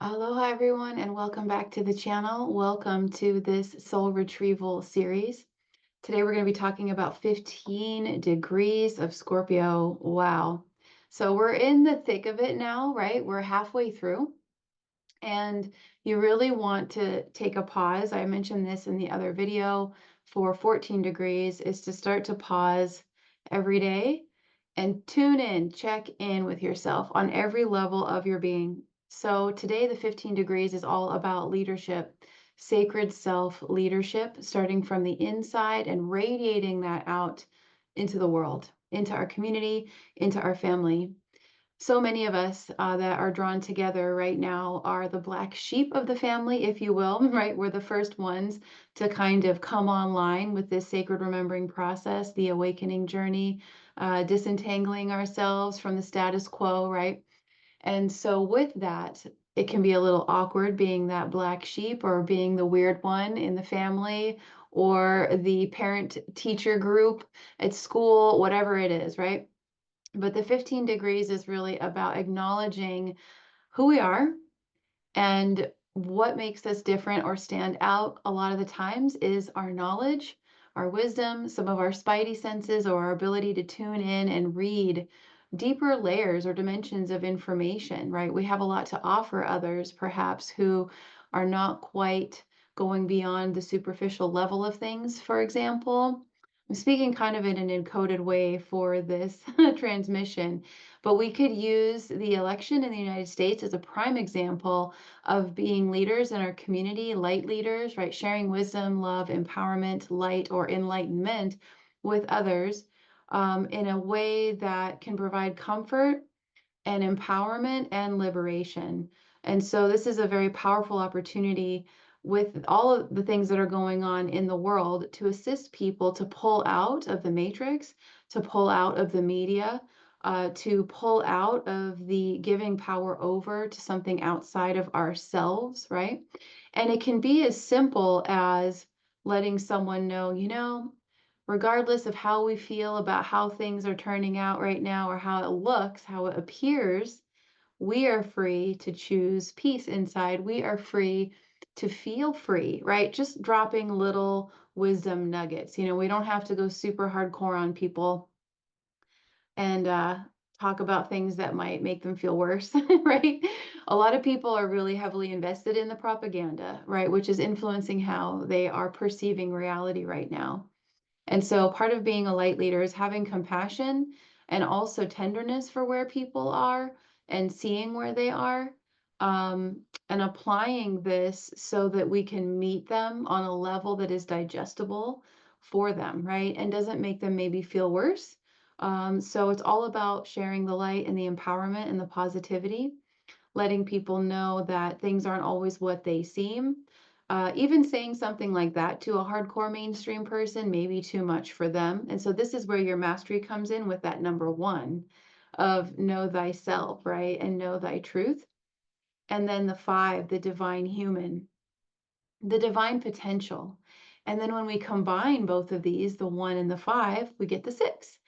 Aloha everyone and welcome back to the channel. Welcome to this soul retrieval series. Today we're going to be talking about 15 degrees of Scorpio. Wow. So we're in the thick of it now, right? We're halfway through and you really want to take a pause. I mentioned this in the other video for 14 degrees is to start to pause every day and tune in, check in with yourself on every level of your being. So today, the 15 degrees is all about leadership, sacred self leadership, starting from the inside and radiating that out into the world, into our community, into our family. So many of us that are drawn together right now are the black sheep of the family, if you will, right? We're the first ones to kind of come online with this sacred remembering process, the awakening journey, disentangling ourselves from the status quo, right? And so with that, it can be a little awkward being that black sheep or being the weird one in the family or the parent teacher group at school, whatever it is, right? But the 15 degrees is really about acknowledging who we are and what makes us different or stand out a lot of the times is our knowledge, our wisdom, some of our spidey senses, or our ability to tune in and read deeper layers or dimensions of information, right? We have a lot to offer others, perhaps, who are not quite going beyond the superficial level of things, for example. I'm speaking kind of in an encoded way for this transmission, but we could use the election in the United States as a prime example of being leaders in our community, light leaders, right? Sharing wisdom, love, empowerment, light, or enlightenment with others in a way that can provide comfort and empowerment and liberation. And so this is a very powerful opportunity with all of the things that are going on in the world to assist people to pull out of the matrix, to pull out of the media, to pull out of the giving power over to something outside of ourselves, right? And it can be as simple as letting someone know, regardless of how we feel about how things are turning out right now or how it looks, how it appears, we are free to choose peace inside. We are free to feel free, right? Just dropping little wisdom nuggets. We don't have to go super hardcore on people and talk about things that might make them feel worse, right? A lot of people are really heavily invested in the propaganda, right? Which is influencing how they are perceiving reality right now. And so part of being a light leader is having compassion and also tenderness for where people are and seeing where they are, and applying this so that we can meet them on a level that is digestible for them, right? And doesn't make them maybe feel worse. So it's all about sharing the light and the empowerment and the positivity, letting people know that things aren't always what they seem. Even saying something like that to a hardcore mainstream person may be too much for them. And so this is where your mastery comes in with that number one of know thyself, right? And know thy truth. And then the five, the divine human, the divine potential. And then when we combine both of these, the one and the five, we get the six.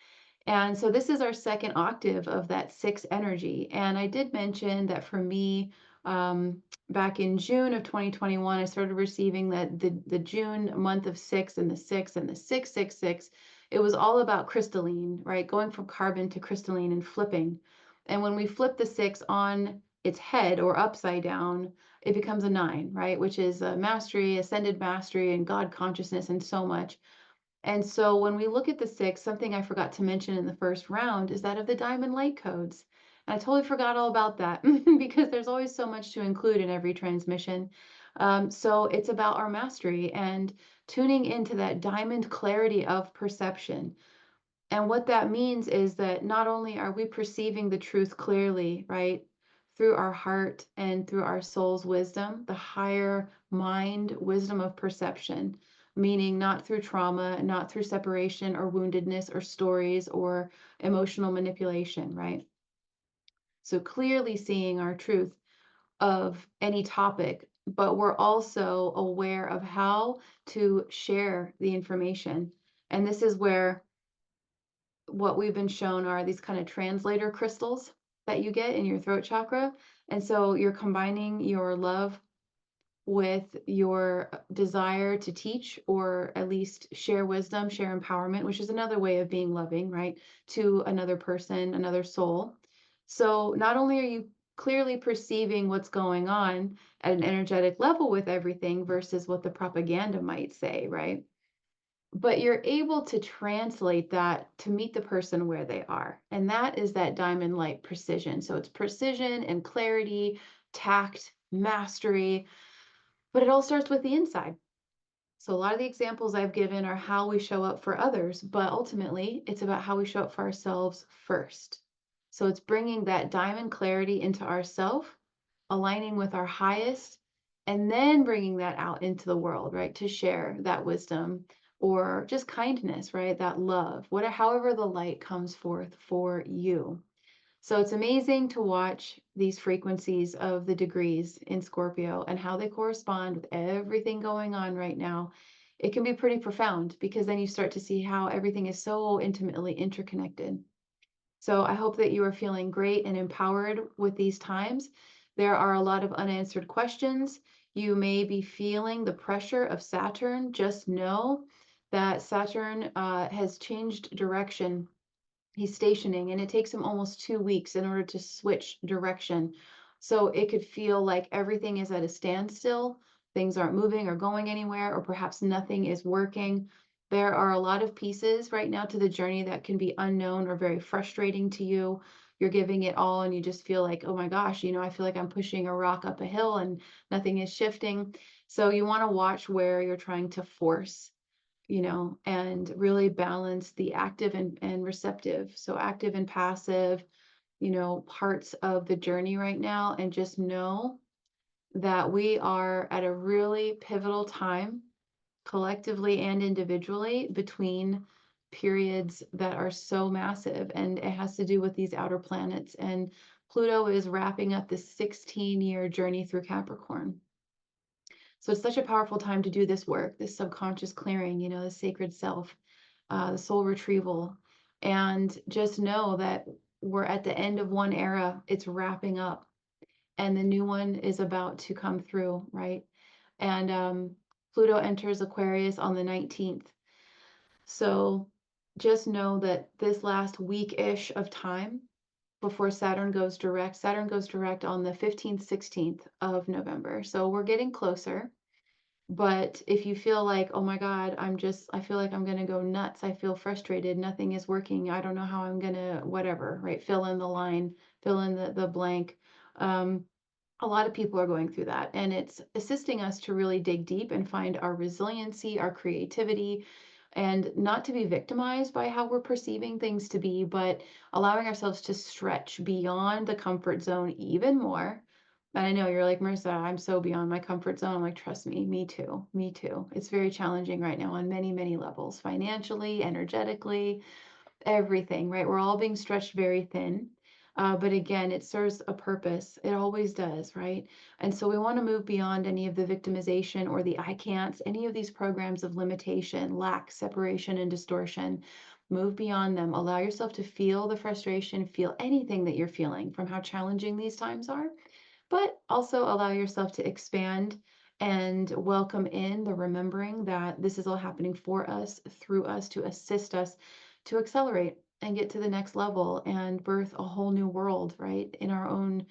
And so this is our second octave of that six energy. And I did mention that for me, back in June of 2021, I started receiving that the June month of six and the six and the 666. It was all about crystalline, right? Going from carbon to crystalline and flipping. And when we flip the six on its head or upside down, it becomes a nine, right? Which is mastery, ascended mastery, and God consciousness, and so much. And so when we look at the six, something I forgot to mention in the first round is that of the diamond light codes. And I totally forgot all about that because there's always so much to include in every transmission. So it's about our mastery and tuning into that diamond clarity of perception. And what that means is that not only are we perceiving the truth clearly, right, through our heart and through our soul's wisdom, the higher mind wisdom of perception, meaning not through trauma, not through separation or woundedness or stories or emotional manipulation, right? So clearly seeing our truth of any topic, but we're also aware of how to share the information. And this is where what we've been shown are these kind of translator crystals that you get in your throat chakra. And so you're combining your love with your desire to teach or at least share wisdom, share empowerment, which is another way of being loving, right? To another person, another soul. So not only are you clearly perceiving what's going on at an energetic level with everything versus what the propaganda might say, right? But you're able to translate that to meet the person where they are. And that is that diamond light precision. So it's precision and clarity, tact, mastery, but it all starts with the inside. So a lot of the examples I've given are how we show up for others, but ultimately it's about how we show up for ourselves first. So it's bringing that diamond clarity into ourself, aligning with our highest, and then bringing that out into the world, right? To share that wisdom or just kindness, right? That love, whatever, however the light comes forth for you. So it's amazing to watch these frequencies of the degrees in Scorpio and how they correspond with everything going on right now. It can be pretty profound because then you start to see how everything is so intimately interconnected. So I hope that you are feeling great and empowered with these times. There are a lot of unanswered questions. You may be feeling the pressure of Saturn. Just know that Saturn has changed direction. He's stationing, and it takes him almost 2 weeks in order to switch direction. So it could feel like everything is at a standstill. Things aren't moving or going anywhere, or perhaps nothing is working. There are a lot of pieces right now to the journey that can be unknown or very frustrating to you. You're giving it all, and you just feel like, oh my gosh, I feel like I'm pushing a rock up a hill and nothing is shifting. So you want to watch where you're trying to force, and really balance the active and receptive. So active and passive, parts of the journey right now. And just know that we are at a really pivotal time, collectively and individually, between periods that are so massive. And it has to do with these outer planets. And Pluto is wrapping up this 16-year journey through Capricorn. So it's such a powerful time to do this work, this subconscious clearing, the sacred self, the soul retrieval. And just know that we're at the end of one era, it's wrapping up, and the new one is about to come through, right? And Pluto enters Aquarius on the 19th. So just know that this last week-ish of time before Saturn goes direct on the 15th, 16th of November. So we're getting closer. But if you feel like, oh my God, I feel like I'm going to go nuts. I feel frustrated. Nothing is working. I don't know how I'm going to, whatever, right? Fill in the line, fill in the blank. Um, a lot of people are going through that. And it's assisting us to really dig deep and find our resiliency, our creativity, and not to be victimized by how we're perceiving things to be, but allowing ourselves to stretch beyond the comfort zone even more. And I know you're like, Merissa, I'm so beyond my comfort zone. I'm like, trust me, me too, me too. It's very challenging right now on many, many levels, financially, energetically, everything, right? We're all being stretched very thin. But again, it serves a purpose. It always does, right? And so we want to move beyond any of the victimization or the I can'ts, any of these programs of limitation, lack, separation, and distortion. Move beyond them. Allow yourself to feel the frustration, feel anything that you're feeling from how challenging these times are, but also allow yourself to expand and welcome in the remembering that this is all happening for us, through us, to assist us to accelerate and get to the next level and birth a whole new world, right? In our own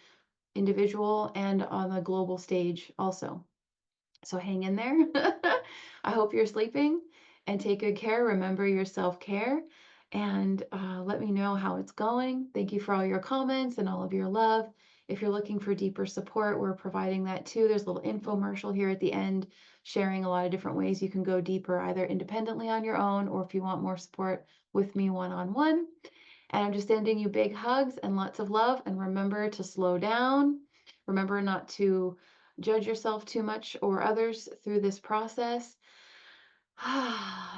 individual and on the global stage also. So hang in there. I hope you're sleeping and take good care. Remember your self-care and let me know how it's going. Thank you for all your comments and all of your love. If you're looking for deeper support, we're providing that too. There's a little infomercial here at the end, sharing a lot of different ways you can go deeper, either independently on your own, or if you want more support with me one-on-one. And I'm just sending you big hugs and lots of love. And remember to slow down. Remember not to judge yourself too much or others through this process.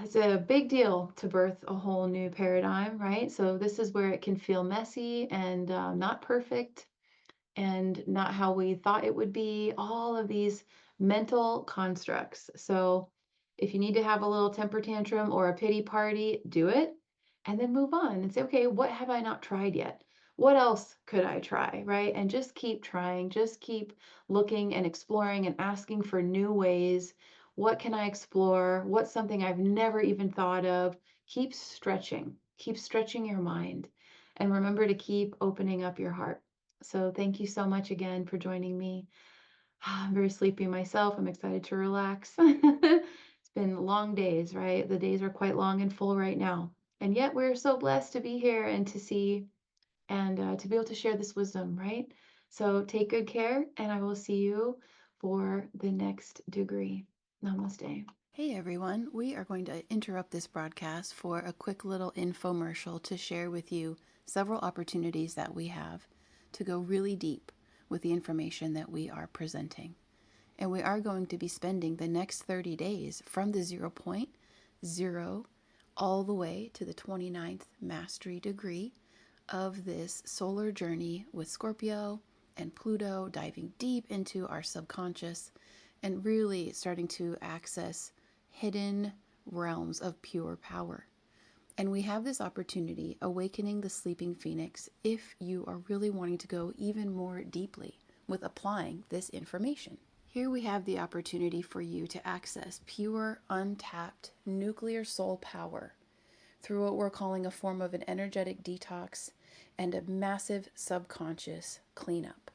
It's a big deal to birth a whole new paradigm, right? So this is where it can feel messy and not perfect and not how we thought it would be, all of these mental constructs. So if you need to have a little temper tantrum or a pity party, do it and then move on and say, okay, what have I not tried yet? what else could I try, right? And just keep trying, just keep looking and exploring and asking for new ways. What can I explore? What's something I've never even thought of? Keep stretching your mind, and remember to keep opening up your heart. So, thank you so much again for joining me. I'm very sleepy myself. I'm excited to relax. It's been long days, right? The days are quite long and full right now. And yet we're so blessed to be here and to see and to be able to share this wisdom, right? So take good care, and I will see you for the next degree. Namaste. Hey everyone, we are going to interrupt this broadcast for a quick little infomercial to share with you several opportunities that we have to go really deep with the information that we are presenting. And we are going to be spending the next 30 days from the 0.0 all the way to the 29th mastery degree of this solar journey with Scorpio and Pluto, diving deep into our subconscious and really starting to access hidden realms of pure power. And we have this opportunity, awakening the sleeping phoenix, if you are really wanting to go even more deeply with applying this information. Here we have the opportunity for you to access pure, untapped nuclear soul power through what we're calling a form of an energetic detox and a massive subconscious cleanup.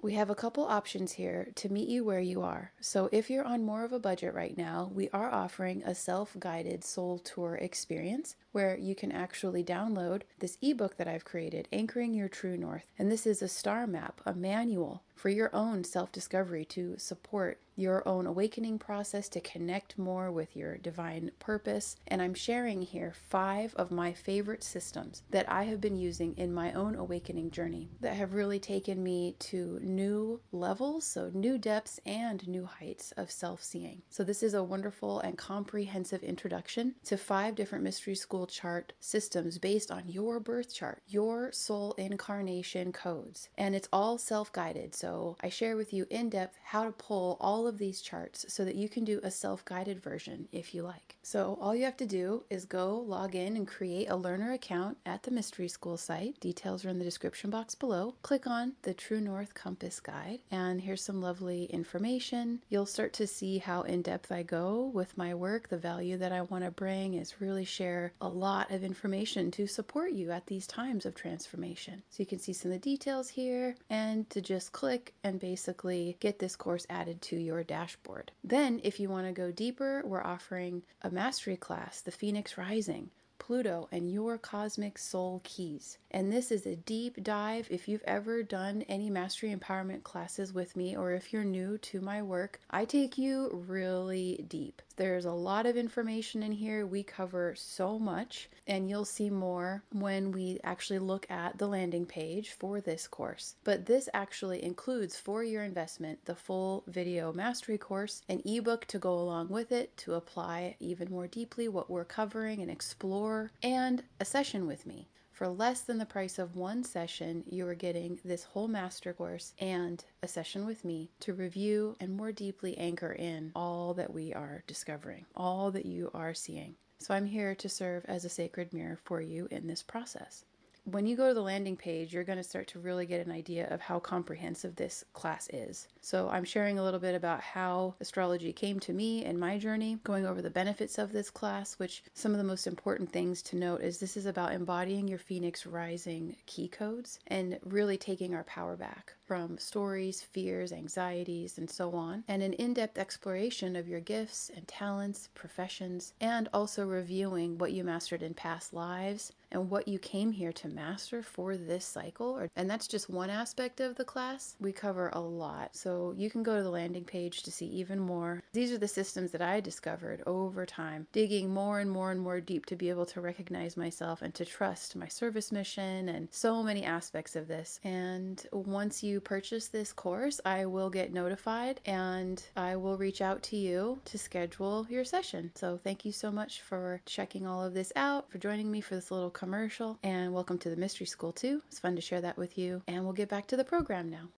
We have a couple options here to meet you where you are. So if you're on more of a budget right now, we are offering a self-guided soul tour experience where you can actually download this ebook that I've created, Anchoring Your True North. And this is a star map, a manual for your own self-discovery to support your own awakening process, to connect more with your divine purpose. And I'm sharing here 5 of my favorite systems that I have been using in my own awakening journey that have really taken me to new levels, so new depths and new heights of self-seeing. So this is a wonderful and comprehensive introduction to 5 different mystery school chart systems based on your birth chart, your soul incarnation codes. And it's all self-guided. So I share with you in depth how to pull all of these charts so that you can do a self-guided version if you like. So all you have to do is go log in and create a learner account at the Mystery School site. Details are in the description box below. Click on the True North Compass Guide, and here's some lovely information. You'll start to see how in depth I go with my work. The value that I want to bring is really share a lot of information to support you at these times of transformation. So you can see some of the details here, and to just click and basically get this course added to your dashboard. Then if you want to go deeper, we're offering a mastery class, the Phoenix Rising, Pluto and your cosmic soul keys. And this is a deep dive. If you've ever done any mastery empowerment classes with me, or if you're new to my work, I take you really deep. There's a lot of information in here. We cover so much, and you'll see more when we actually look at the landing page for this course. But this actually includes, for your investment, the full video mastery course, an ebook to go along with it to apply even more deeply what we're covering and explore, and a session with me. For less than the price of one session, you are getting this whole master course and a session with me to review and more deeply anchor in all that we are discovering, all that you are seeing. So I'm here to serve as a sacred mirror for you in this process. When you go to the landing page, you're going to start to really get an idea of how comprehensive this class is. So I'm sharing a little bit about how astrology came to me and my journey, going over the benefits of this class, which some of the most important things to note is this is about embodying your Phoenix Rising key codes and really taking our power back from stories, fears, anxieties, and so on, and an in-depth exploration of your gifts and talents, professions, and also reviewing what you mastered in past lives and what you came here to master for this cycle. And that's just one aspect of the class. We cover a lot. So you can go to the landing page to see even more. These are the systems that I discovered over time, digging more and more and more deep to be able to recognize myself and to trust my service mission and so many aspects of this. And once you purchase this course, I will get notified and I will reach out to you to schedule your session. So thank you so much for checking all of this out, for joining me for this little commercial, and welcome to the Mystery School too. It's fun to share that with you, and we'll get back to the program now.